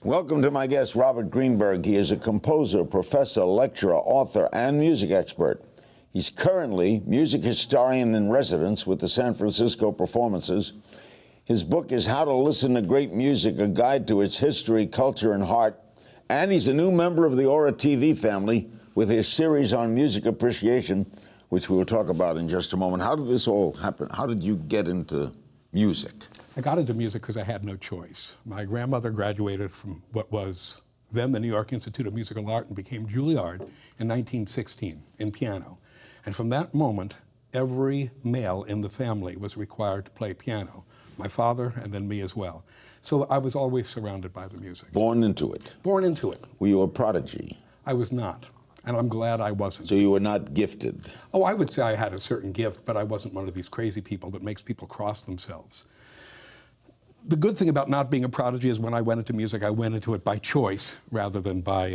Welcome to my guest, Robert Greenberg. He is a composer, professor, lecturer, author, and music expert. He's currently music historian in residence with the San Francisco Performances. His book is How to Listen to Great Music, a guide to its history, culture, and heart. And he's a new member of the Ora TV family with his series on music appreciation, which we will talk about in just a moment. How did this all happen? How did you get into music? I got into music because I had no choice. My grandmother graduated from what was then the New York Institute of Musical Art and became Juilliard in 1916 in piano. And from that moment, every male in the family was required to play piano. My father and then me as well. So I was always surrounded by the music. Born into it? Born into it. Were you a prodigy? I was not. And I'm glad I wasn't. So you were not gifted? Oh, I would say I had a certain gift, but I wasn't one of these crazy people that makes people cross themselves. The good thing about not being a prodigy is when I went into music, I went into it by choice rather than by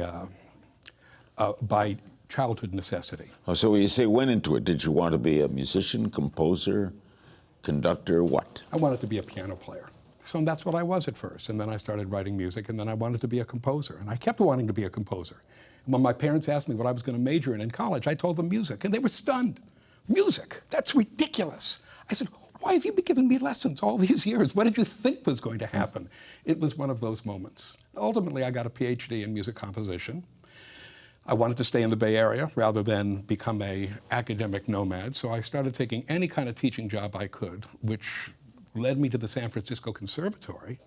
childhood necessity. Oh, so when you say went into it, did you want to be a musician, composer, conductor, what? I wanted to be a piano player. So that's what I was at first. And then I started writing music, and then I wanted to be a composer. And I kept wanting to be a composer. And when my parents asked me what I was going to major in college, I told them music, and they were stunned. Music? That's ridiculous. I said, why have you been giving me lessons all these years? What did you think was going to happen? It was one of those moments. Ultimately, I got a PhD in music composition. I wanted to stay in the Bay Area rather than become an academic nomad, so I started taking any kind of teaching job I could, which led me to the San Francisco Conservatory,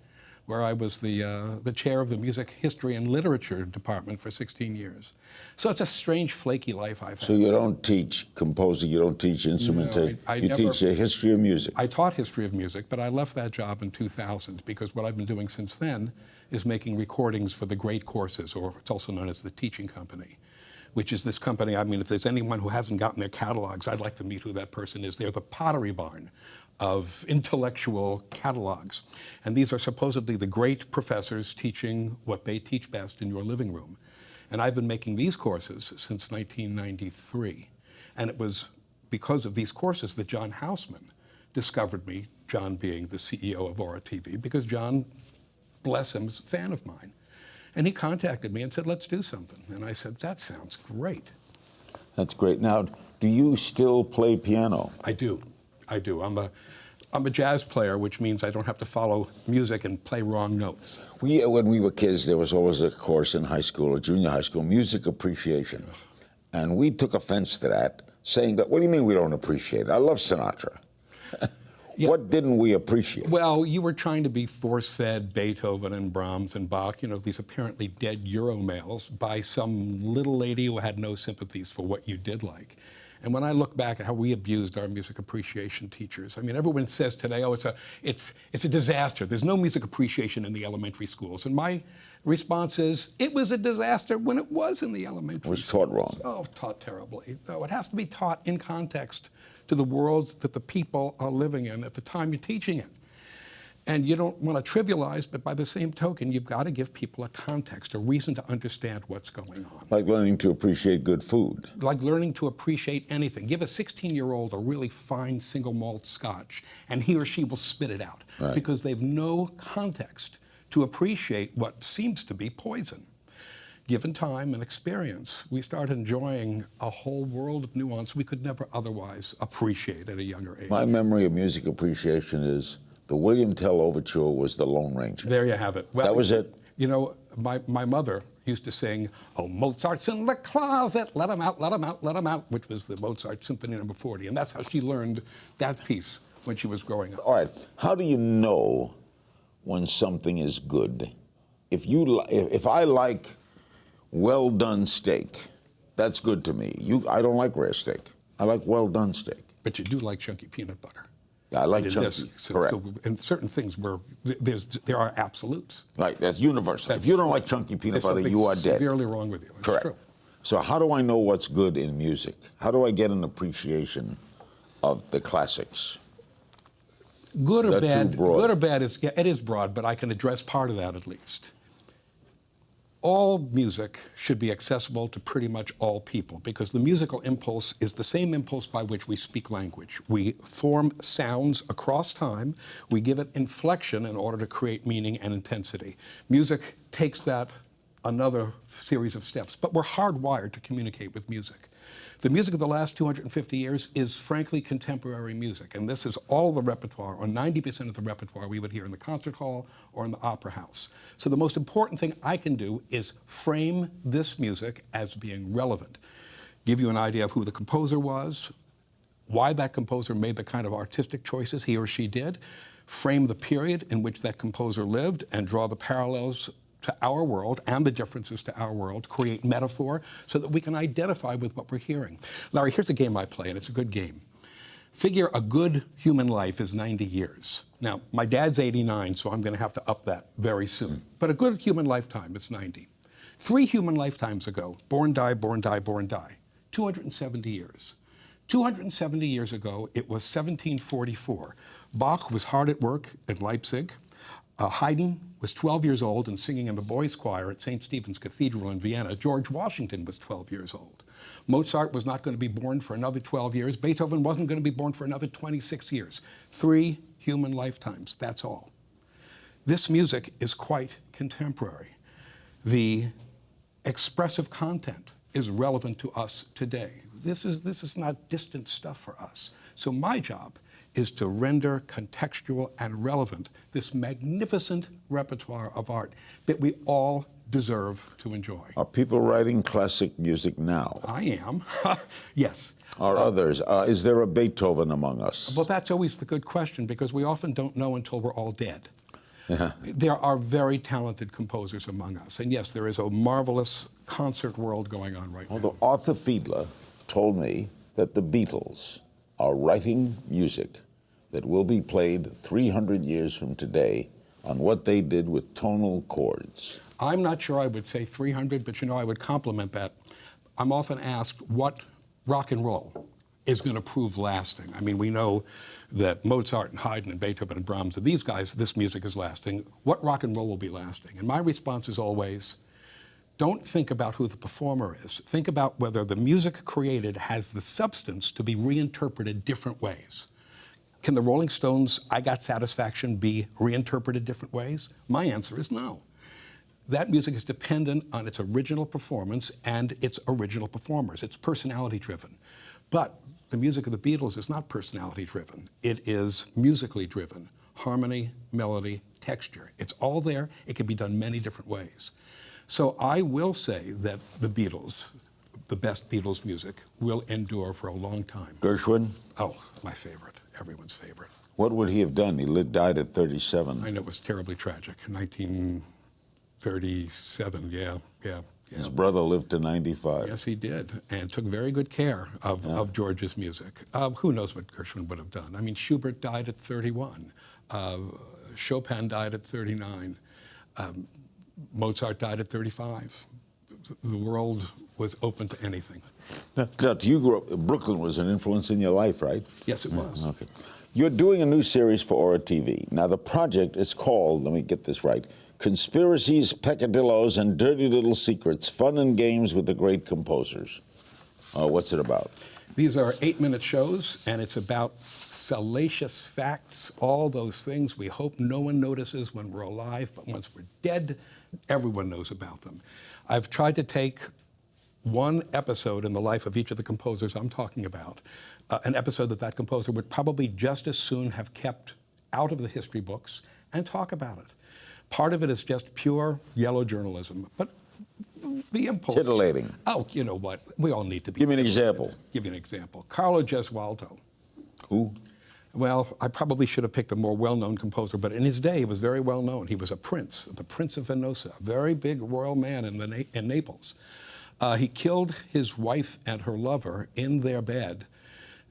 where I was the chair of the Music History and Literature Department for 16 years. So it's a strange, flaky life I've had. So you don't teach composing, you don't teach instrumentation, no, you teach the history of music. I taught history of music, but I left that job in 2000 because what I've been doing since then is making recordings for the Great Courses, or it's also known as the Teaching Company, which is this company. I mean, if there's anyone who hasn't gotten their catalogs, I'd like to meet who that person is. They're the Pottery Barn of intellectual catalogs. And these are supposedly the great professors teaching what they teach best in your living room. And I've been making these courses since 1993. And it was because of these courses that John Houseman discovered me, John being the CEO of Ora TV, because John, bless him, is a fan of mine. And he contacted me and said, let's do something. And I said, that sounds great. That's great. Now, do you still play piano? I do. I do. I'm a jazz player, which means I don't have to follow music and play wrong notes. When we were kids, there was always a course in high school or junior high school, music appreciation. And we took offense to that, saying that, what do you mean we don't appreciate it? I love Sinatra. Yeah. What didn't we appreciate? Well, you were trying to be force-fed Beethoven and Brahms and Bach, you know, these apparently dead Euro males, by some little lady who had no sympathies for what you did like. And when I look back at how we abused our music appreciation teachers, I mean, everyone says today, oh, it's a disaster. There's no music appreciation in the elementary schools. And my response is, it was a disaster when it was in the elementary schools. It was taught wrong. Oh, taught terribly. No, it has to be taught in context to the world that the people are living in at the time you're teaching it. And you don't want to trivialize, but by the same token, you've got to give people a context, a reason to understand what's going on. Like learning to appreciate good food. Like learning to appreciate anything. Give a 16-year-old a really fine single malt scotch, and he or she will spit it out. Right. Because they've no context to appreciate what seems to be poison. Given time and experience, we start enjoying a whole world of nuance we could never otherwise appreciate at a younger age. My memory of music appreciation is the William Tell Overture was the Lone Ranger. There you have it. Well, that was it? You know, my mother used to sing, oh, Mozart's in the closet, let him out, let him out, let him out, which was the Mozart Symphony No. 40. And that's how she learned that piece when she was growing up. All right. How do you know when something is good? If I like well-done steak, that's good to me. I don't like rare steak. I like well-done steak. But you do like chunky peanut butter. Yeah, I like chunky, correct. And certain things where there are absolutes. Right, that's universal. If you don't like chunky peanut butter, you are dead. There's severely wrong with you. It's correct. True. So how do I know what's good in music? How do I get an appreciation of the classics? Good or bad, it is broad, but I can address part of that at least. all music should be accessible to pretty much all people because the musical impulse is the same impulse by which we speak language. We form sounds across time. We give it inflection in order to create meaning and intensity. Music takes that another series of steps, but we're hardwired to communicate with music. The music of the last 250 years is frankly contemporary music, and this is all the repertoire, or 90% of the repertoire we would hear in the concert hall or in the opera house. So the most important thing I can do is frame this music as being relevant, give you an idea of who the composer was, why that composer made the kind of artistic choices he or she did, frame the period in which that composer lived, and draw the parallels to our world and the differences to our world, create metaphor so that we can identify with what we're hearing. Larry, here's a game I play, and it's a good game. Figure a good human life is 90 years. Now, my dad's 89, so I'm going to have to up that very soon. But a good human lifetime is 90. 3 human lifetimes ago, born, die, born, die, born, die. 270 years. 270 years ago, it was 1744. Bach was hard at work at Leipzig. Haydn was 12 years old and singing in the boys' choir at St. Stephen's Cathedral in Vienna. George Washington was 12 years old. Mozart was not going to be born for another 12 years. Beethoven wasn't going to be born for another 26 years. 3 human lifetimes, that's all. This music is quite contemporary. The expressive content is relevant to us today. This is not distant stuff for us. So my job is to render contextual and relevant this magnificent repertoire of art that we all deserve to enjoy. Are people writing classic music now? I am, yes. Are others? Is there a Beethoven among us? Well, that's always the good question because we often don't know until we're all dead. Yeah. There are very talented composers among us. And yes, there is a marvelous concert world going on right now. Although Arthur Fiedler told me that the Beatles are writing music that will be played 300 years from today on what they did with tonal chords. I'm not sure I would say 300, but you know, I would compliment that. I'm often asked what rock and roll is going to prove lasting. I mean, we know that Mozart and Haydn and Beethoven and Brahms and these guys, this music is lasting. What rock and roll will be lasting? And my response is always, don't think about who the performer is. Think about whether the music created has the substance to be reinterpreted different ways. Can the Rolling Stones' I Got Satisfaction be reinterpreted different ways? My answer is no. That music is dependent on its original performance and its original performers. It's personality-driven. But the music of the Beatles is not personality-driven. It is musically driven. Harmony, melody, texture. It's all there. It can be done many different ways. So I will say that the Beatles, the best Beatles music, will endure for a long time. Gershwin? Oh, my favorite. Everyone's favorite. What would he have done? He died at 37. I know, it was terribly tragic. 1937, yeah. His brother lived to 95. Yes, he did, and took very good care of George's music. Who knows what Gershwin would have done? I mean, Schubert died at 31. Chopin died at 39. Mozart died at 35. The world was open to anything. Now, you grew up, Brooklyn was an influence in your life, right? Yes, it was. Okay. You're doing a new series for Ora TV. Now, the project is called, let me get this right, Conspiracies, Peccadillos, and Dirty Little Secrets, Fun and Games with the Great Composers. What's it about? These are 8-minute shows, and it's about salacious facts, all those things we hope no one notices when we're alive, but once we're dead, everyone knows about them. I've tried to take one episode in the life of each of the composers I'm talking about, an episode that composer would probably just as soon have kept out of the history books, and talk about it. Part of it is just pure yellow journalism, but the impulse. Titillating. Oh, you know what? We all need to be. Give me an example. Give you an example. Carlo Gesualdo. Who? Well, I probably should have picked a more well-known composer, but in his day, he was very well-known. He was a prince, the Prince of Venosa, a very big royal man in Naples. He killed his wife and her lover in their bed.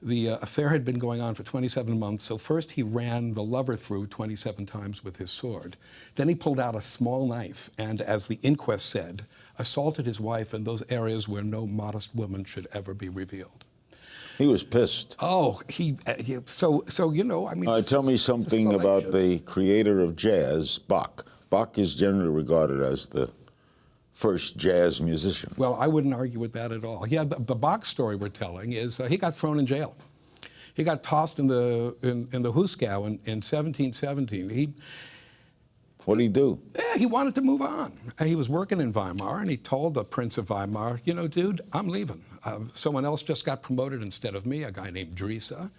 The affair had been going on for 27 months, so first he ran the lover through 27 times with his sword. Then he pulled out a small knife and, as the inquest said, assaulted his wife in those areas where no modest woman should ever be revealed. He was pissed. Oh, so you know, I mean... Tell me something about the creator of jazz, Bach. Bach is generally regarded as the first jazz musician. Well, I wouldn't argue with that at all. Yeah, the Bach story we're telling is he got thrown in jail. He got tossed in the Huskow in 1717. What did he do? He wanted to move on. He was working in Weimar, and he told the Prince of Weimar, you know, dude, I'm leaving. Someone else just got promoted instead of me, a guy named Drisa.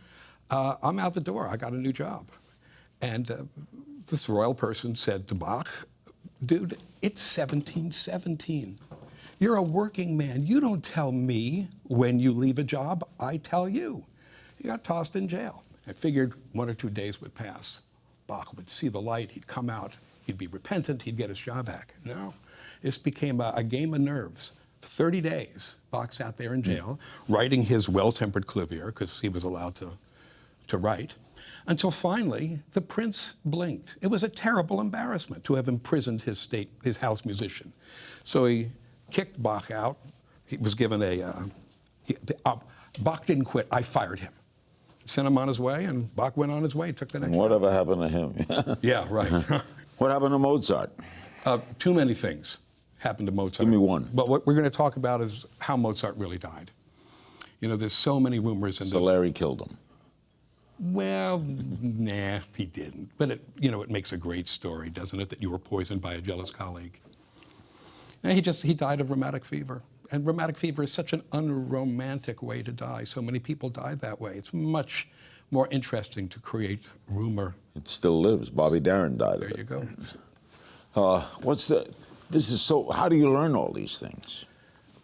I'm out the door. I got a new job. And this royal person said to Bach, dude, it's 1717. You're a working man. You don't tell me when you leave a job. I tell you. He got tossed in jail. I figured 1 or 2 days would pass. Bach would see the light. He'd come out. He'd be repentant. He'd get his job back. No. This became a game of nerves. For 30 days, Bach sat there in jail, writing his well-tempered clavier, because he was allowed to write, until finally the prince blinked. It was a terrible embarrassment to have imprisoned his house musician. So he kicked Bach out. He was given Bach didn't quit. I fired him. Sent him on his way, and Bach went on his way, took the next job. Whatever happened to him? Yeah, right. What happened to Mozart? Too many things happened to Mozart. Give me one. But what we're going to talk about is how Mozart really died. You know, there's so many rumors. Salieri killed him. Well, nah, he didn't. But it makes a great story, doesn't it, that you were poisoned by a jealous colleague? And he died of rheumatic fever. And rheumatic fever is such an unromantic way to die. So many people died that way. It's much more interesting to create rumor. It still lives. Bobby Darin died of it. There you go. How do you learn all these things?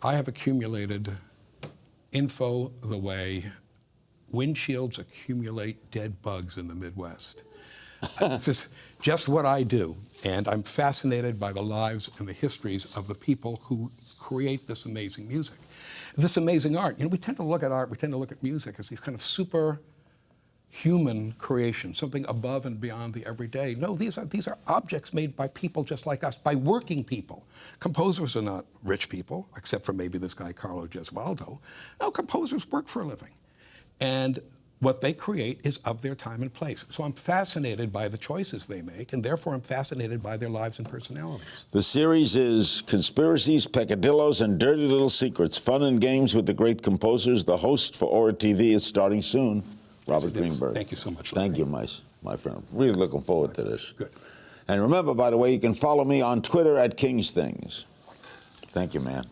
I have accumulated info the way windshields accumulate dead bugs in the Midwest. This is just what I do. And I'm fascinated by the lives and the histories of the people who create this amazing music, this amazing art. You know, we tend to look at art, we tend to look at music as these kind of superhuman creations, something above and beyond the everyday. No, these are objects made by people just like us, by working people. Composers are not rich people, except for maybe this guy, Carlo Gesualdo. No, composers work for a living. And what they create is of their time and place. So I'm fascinated by the choices they make, and therefore I'm fascinated by their lives and personalities. The series is Conspiracies, Peccadillos, and Dirty Little Secrets, fun and games with the great composers. The host for Ora TV is starting soon, Robert Greenberg. Thank you so much. Thank you, my friend. Really looking forward to this. Good. And remember, by the way, you can follow me on Twitter at King's Things. Thank you, man.